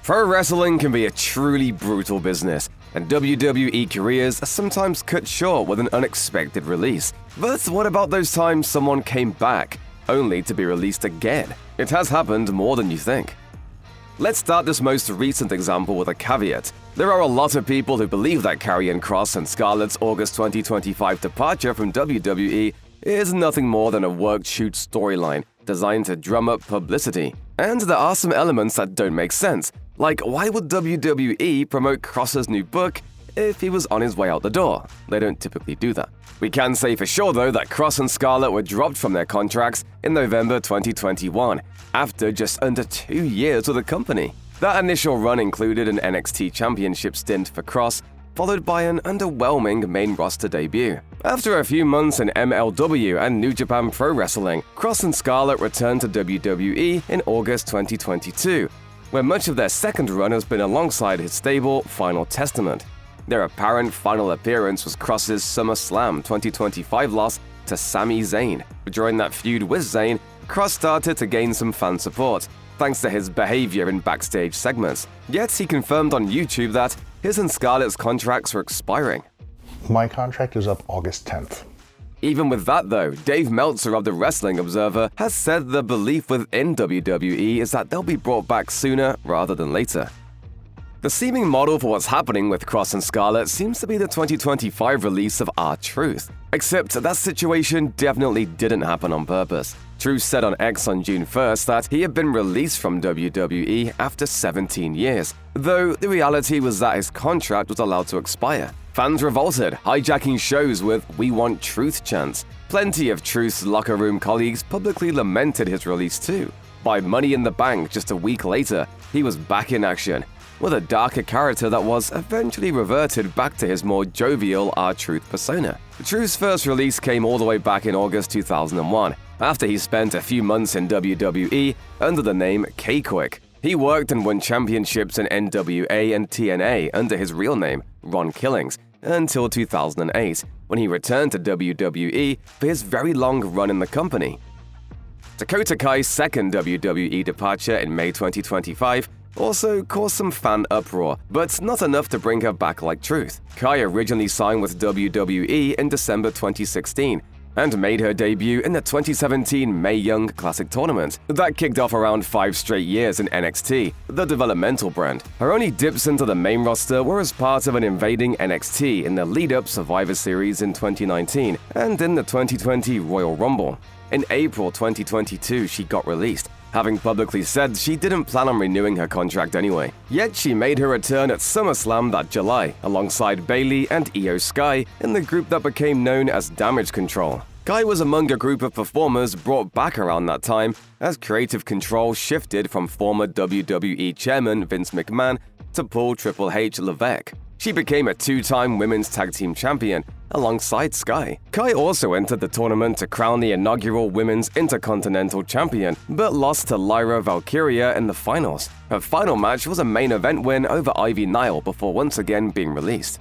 Pro wrestling can be a truly brutal business, and WWE careers are sometimes cut short with an unexpected release. But what about those times someone came back, only to be released again? It has happened more than you think. Let's start this most recent example with a caveat. There are a lot of people who believe that Karrion, Kross, and Scarlett's August 2025 departure from WWE is nothing more than a work-shoot storyline designed to drum up publicity. And there are some elements that don't make sense. Like, why would WWE promote Kross's new book if he was on his way out the door? They don't typically do that. We can say for sure, though, that Kross and Scarlett were dropped from their contracts in November 2021, after just under 2 years with the company. That initial run included an NXT Championship stint for Kross, followed by an underwhelming main roster debut. After a few months in MLW and New Japan Pro Wrestling, Kross and Scarlett returned to WWE in August 2022, where much of their second run has been alongside his stable Final Testament. Their apparent final appearance was Kross's SummerSlam 2025 loss to Sami Zayn. During that feud with Zayn, Kross started to gain some fan support, thanks to his behavior in backstage segments. Yet he confirmed on YouTube that his and Scarlett's contracts were expiring. My contract is up August 10th. Even with that, though, Dave Meltzer of the Wrestling Observer has said the belief within WWE is that they'll be brought back sooner rather than later. The seeming model for what's happening with Kross and Scarlett seems to be the 2025 release of R-Truth. Except that situation definitely didn't happen on purpose. Truth said on X on June 1st that he had been released from WWE after 17 years, though the reality was that his contract was allowed to expire. Fans revolted, hijacking shows with "We Want Truth" chants. Plenty of Truth's locker room colleagues publicly lamented his release too. By Money in the Bank just a week later, he was back in action, with a darker character that was eventually reverted back to his more jovial R-Truth persona. Truth's first release came all the way back in August 2001, after he spent a few months in WWE under the name K-Quick. He worked and won championships in NWA and TNA under his real name, Ron Killings, until 2008, when he returned to WWE for his very long run in the company. Dakota Kai's second WWE departure in May 2025 also caused some fan uproar, but not enough to bring her back like Truth. Kai originally signed with WWE in December 2016 and made her debut in the 2017 Mae Young Classic Tournament. That kicked off around 5 straight years in NXT, the developmental brand. Her only dips into the main roster were as part of an invading NXT in the lead-up Survivor Series in 2019 and in the 2020 Royal Rumble. In April 2022, she got released, having publicly said she didn't plan on renewing her contract anyway. Yet she made her return at SummerSlam that July, alongside Bayley and Io Sky in the group that became known as Damage Control. Kai was among a group of performers brought back around that time as creative control shifted from former WWE chairman Vince McMahon to Paul Triple H Levesque. She became a 2-time Women's Tag Team Champion alongside Sky. Kai also entered the tournament to crown the inaugural Women's Intercontinental Champion, but lost to Lyra Valkyria in the finals. Her final match was a main event win over Ivy Nile before once again being released.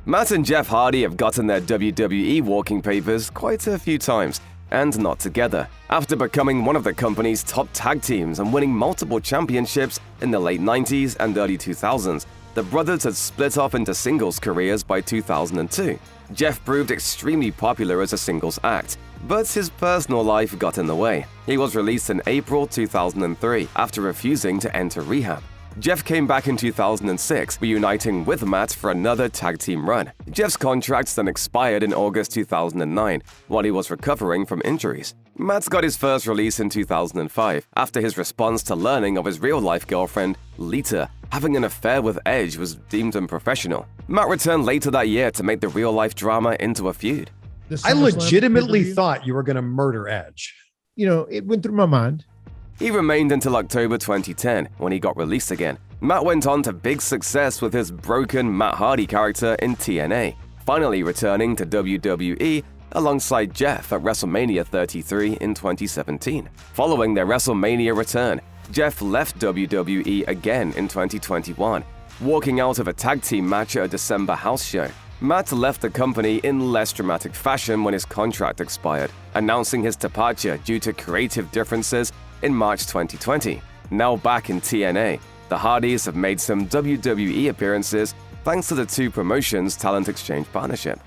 Matt and Jeff Hardy have gotten their WWE walking papers quite a few times, and not together. After becoming one of the company's top tag teams and winning multiple championships in the late 90s and early 2000s, the brothers had split off into singles careers by 2002. Jeff proved extremely popular as a singles act, but his personal life got in the way. He was released in April 2003 after refusing to enter rehab. Jeff came back in 2006, reuniting with Matt for another tag team run. Jeff's contract then expired in August 2009, while he was recovering from injuries. Matt got his first release in 2005, after his response to learning of his real-life girlfriend, Lita, having an affair with Edge was deemed unprofessional. Matt returned later that year to make the real-life drama into a feud. I legitimately thought you were going to murder Edge. You know, it went through my mind. He remained until October 2010, when he got released again. Matt went on to big success with his broken Matt Hardy character in TNA, finally returning to WWE alongside Jeff at WrestleMania 33 in 2017. Following their WrestleMania return, Jeff left WWE again in 2021, walking out of a tag team match at a December house show. Matt left the company in less dramatic fashion when his contract expired, announcing his departure due to creative differences in March 2020. Now back in TNA, The Hardys have made some WWE appearances thanks to the two promotions' talent exchange partnership.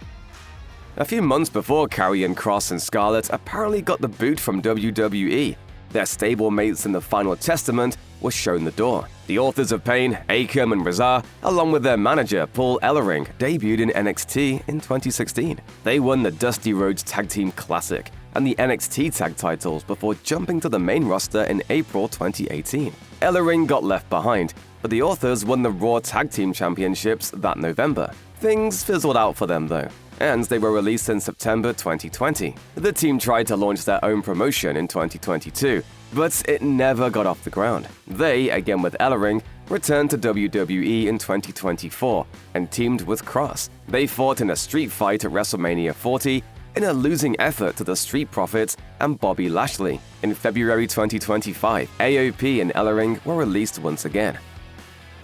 A few months before Karrion, Kross, and Scarlett apparently got the boot from WWE, their stablemates in the Final Testament were shown the door. The Authors of Pain, Akam and Razar, along with their manager Paul Ellering, debuted in NXT in 2016. They won the Dusty Rhodes Tag Team Classic and the NXT Tag titles before jumping to the main roster in April 2018. Ellering got left behind, but the Authors won the Raw Tag Team Championships that November. Things fizzled out for them though, and they were released in September 2020. The team tried to launch their own promotion in 2022, but it never got off the ground. They, again with Ellering, returned to WWE in 2024 and teamed with Kross. They fought in a street fight at WrestleMania 40 in a losing effort to the Street Profits and Bobby Lashley. In February 2025, AOP and Ellering were released once again.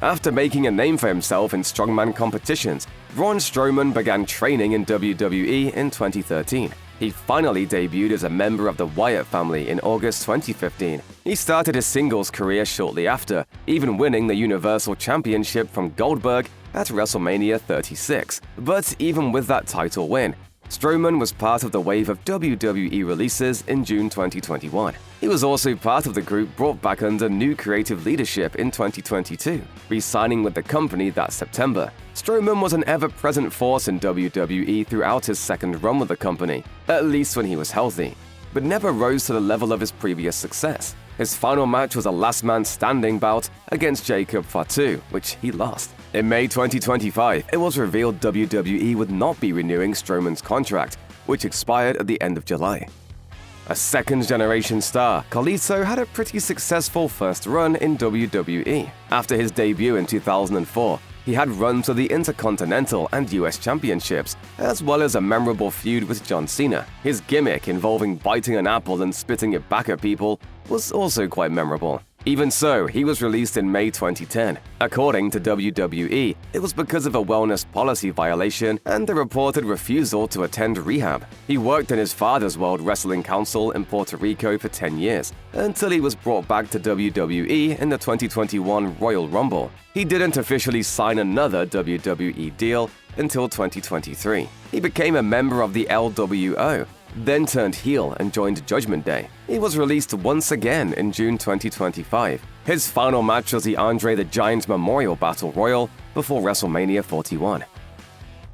After making a name for himself in strongman competitions, Braun Strowman began training in WWE in 2013. He finally debuted as a member of the Wyatt family in August 2015. He started his singles career shortly after, even winning the Universal Championship from Goldberg at WrestleMania 36. But even with that title win, Strowman was part of the wave of WWE releases in June 2021. He was also part of the group brought back under new creative leadership in 2022, re-signing with the company that September. Strowman was an ever-present force in WWE throughout his second run with the company, at least when he was healthy, but never rose to the level of his previous success. His final match was a last man standing bout against Jacob Fatu, which he lost. In May 2025, it was revealed WWE would not be renewing Strowman's contract, which expired at the end of July. A second-generation star, Carlito had a pretty successful first run in WWE. After his debut in 2004, he had runs to the Intercontinental and US Championships, as well as a memorable feud with John Cena. His gimmick involving biting an apple and spitting it back at people was also quite memorable. Even so, he was released in May 2010. According to WWE, it was because of a wellness policy violation and a reported refusal to attend rehab. He worked in his father's World Wrestling Council in Puerto Rico for 10 years, until he was brought back to WWE in the 2021 Royal Rumble. He didn't officially sign another WWE deal until 2023. He became a member of the LWO, then turned heel and joined Judgment Day. He was released once again in June 2025. His final match was the Andre the Giant Memorial Battle Royal before WrestleMania 41.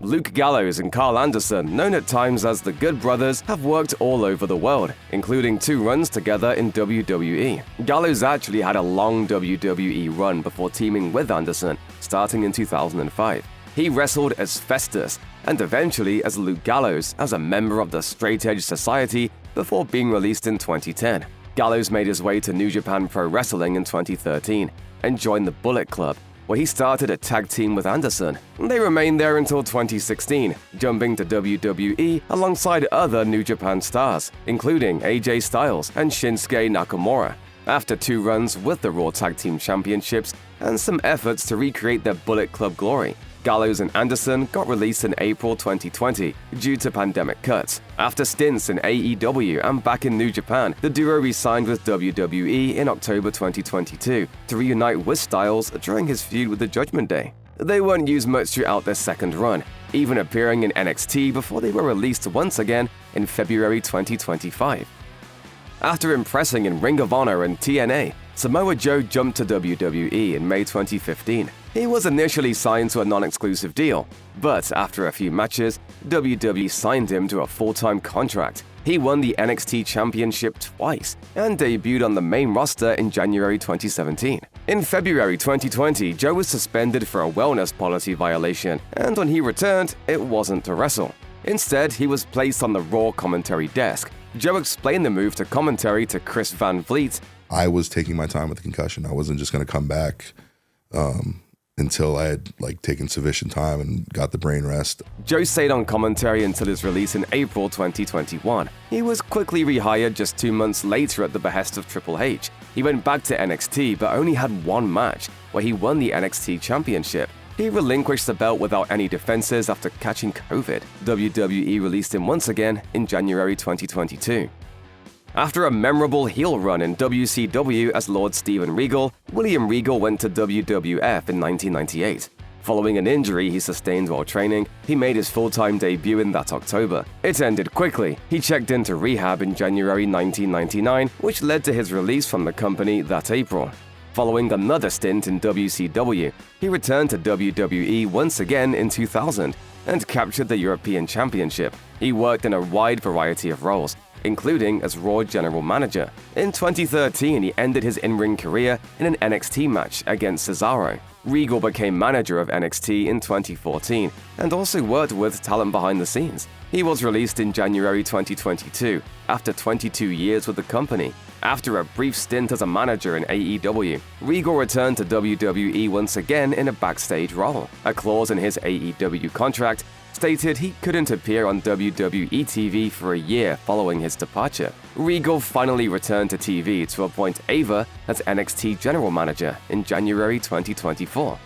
Luke Gallows and Karl Anderson, known at times as the Good Brothers, have worked all over the world, including 2 runs together in WWE. Gallows actually had a long WWE run before teaming with Anderson, starting in 2005. He wrestled as Festus and eventually as Luke Gallows as a member of the Straight Edge Society before being released in 2010. Gallows made his way to New Japan Pro Wrestling in 2013 and joined the Bullet Club, where he started a tag team with Anderson. They remained there until 2016, jumping to WWE alongside other New Japan stars, including AJ Styles and Shinsuke Nakamura. After 2 runs with the Raw Tag Team Championships and some efforts to recreate their Bullet Club glory, Gallows and Anderson got released in April 2020 due to pandemic cuts. After stints in AEW and back in New Japan, the duo re-signed with WWE in October 2022 to reunite with Styles during his feud with the Judgment Day. They weren't used much throughout their second run, even appearing in NXT before they were released once again in February 2025. After impressing in Ring of Honor and TNA, Samoa Joe jumped to WWE in May 2015. He was initially signed to a non-exclusive deal, but after a few matches, WWE signed him to a full-time contract. He won the NXT Championship twice and debuted on the main roster in January 2017. In February 2020, Joe was suspended for a wellness policy violation, and when he returned, it wasn't to wrestle. Instead, he was placed on the Raw commentary desk. Joe explained the move to commentary to Chris Van Vliet. I was taking my time with the concussion. I wasn't just going to come back until I had taken sufficient time and got the brain rest. Joe stayed on commentary until his release in April 2021. He was quickly rehired just 2 months later at the behest of Triple H. He went back to NXT but only had 1 match, where he won the NXT Championship. He relinquished the belt without any defenses after catching COVID. WWE released him once again in January 2022. After a memorable heel run in WCW as Lord Steven Regal, William Regal went to WWF in 1998. Following an injury he sustained while training, he made his full-time debut in that October. It ended quickly. He checked into rehab in January 1999, which led to his release from the company that April. Following another stint in WCW, he returned to WWE once again in 2000 and captured the European Championship. He worked in a wide variety of roles, including as Raw General Manager. In 2013, he ended his in-ring career in an NXT match against Cesaro. Regal became manager of NXT in 2014 and also worked with talent behind the scenes. He was released in January 2022 after 22 years with the company. After a brief stint as a manager in AEW, Regal returned to WWE once again in a backstage role. A clause in his AEW contract stated he couldn't appear on WWE TV for a year following his departure. Regal finally returned to TV to appoint Eva as NXT General Manager in January 2024.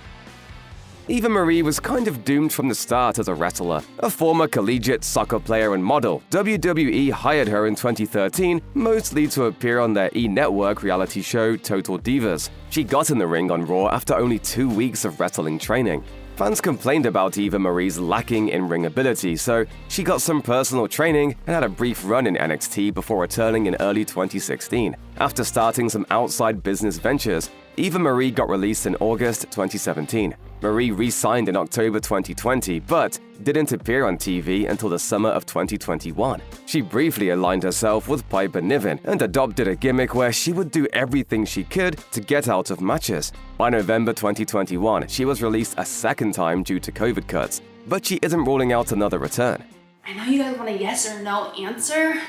Eva Marie was kind of doomed from the start as a wrestler. A former collegiate soccer player and model, WWE hired her in 2013 mostly to appear on their E! Network reality show Total Divas. She got in the ring on Raw after only 2 weeks of wrestling training. Fans complained about Eva Marie's lacking in-ring ability, so she got some personal training and had a brief run in NXT before returning in early 2016. After starting some outside business ventures, Eva Marie got released in August 2017. Marie re-signed in October 2020, but didn't appear on TV until the summer of 2021. She briefly aligned herself with Piper Niven and adopted a gimmick where she would do everything she could to get out of matches. By November 2021, she was released a second time due to COVID cuts, but she isn't ruling out another return. I know you guys want a yes or no answer,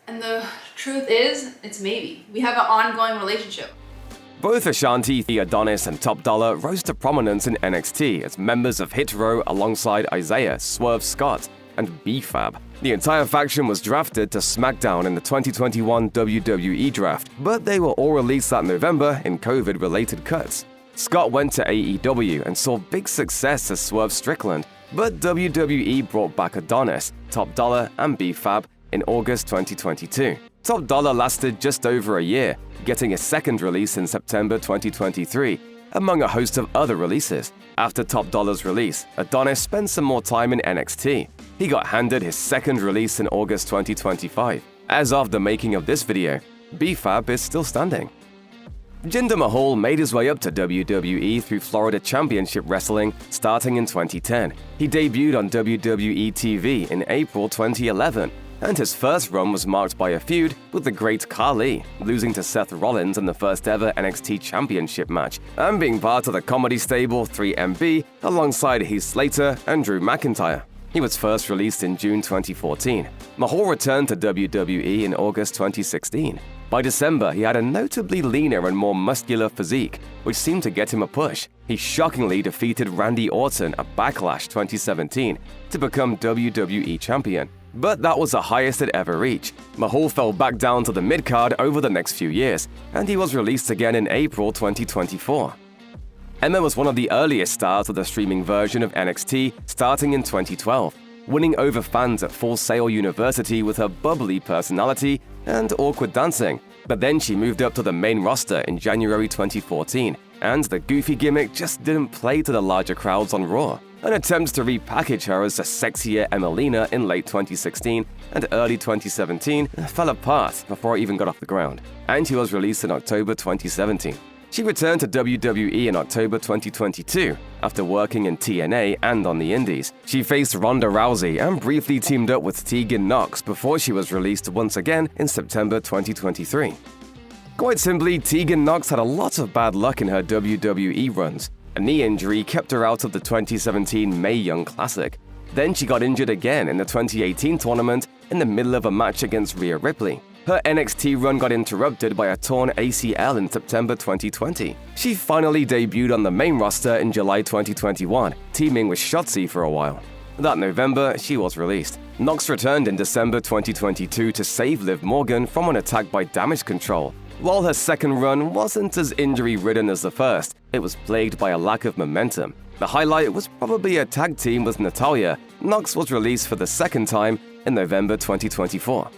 and the truth is, it's maybe. We have an ongoing relationship. Both Ashante, Adonis, and Top Dolla rose to prominence in NXT as members of Hit Row alongside Isaiah, Swerve Scott, and B-Fab. The entire faction was drafted to SmackDown in the 2021 WWE Draft, but they were all released that November in COVID-related cuts. Scott went to AEW and saw big success as Swerve Strickland, but WWE brought back Adonis, Top Dolla, and B-Fab in August 2022. Top Dolla lasted just over a year, getting a second release in September 2023, among a host of other releases. After Top Dolla's release, Adonis spent some more time in NXT. He got handed his second release in August 2025. As of the making of this video, B-Fab is still standing. Jinder Mahal made his way up to WWE through Florida Championship Wrestling starting in 2010. He debuted on WWE TV in April 2011, and his first run was marked by a feud with the great Karl, losing to Seth Rollins in the first ever NXT Championship match, and being part of the comedy stable 3MB alongside Heath Slater and Drew McIntyre. He was first released in June 2014. Mahal returned to WWE in August 2016. By December, he had a notably leaner and more muscular physique, which seemed to get him a push. He shockingly defeated Randy Orton at Backlash 2017 to become WWE Champion. But that was the highest it ever reached. Mahal fell back down to the mid-card over the next few years, and he was released again in April 2024. Emma was one of the earliest stars of the streaming version of NXT starting in 2012, winning over fans at Full Sail University with her bubbly personality and awkward dancing. But then she moved up to the main roster in January 2014, and the goofy gimmick just didn't play to the larger crowds on Raw. An attempt to repackage her as a sexier Emelina in late 2016 and early 2017 fell apart before it even got off the ground, and she was released in October 2017. She returned to WWE in October 2022 after working in TNA and on the Indies. She faced Ronda Rousey and briefly teamed up with Tegan Nox before she was released once again in September 2023. Quite simply, Tegan Nox had a lot of bad luck in her WWE runs. A knee injury kept her out of the 2017 Mae Young Classic. Then she got injured again in the 2018 tournament in the middle of a match against Rhea Ripley. Her NXT run got interrupted by a torn ACL in September 2020. She finally debuted on the main roster in July 2021, teaming with Shotzi for a while. That November, she was released. Nox returned in December 2022 to save Liv Morgan from an attack by Damage Control. While her second run wasn't as injury-ridden as the first, it was plagued by a lack of momentum. The highlight was probably a tag team with Natalya. Nox was released for the second time in November 2024.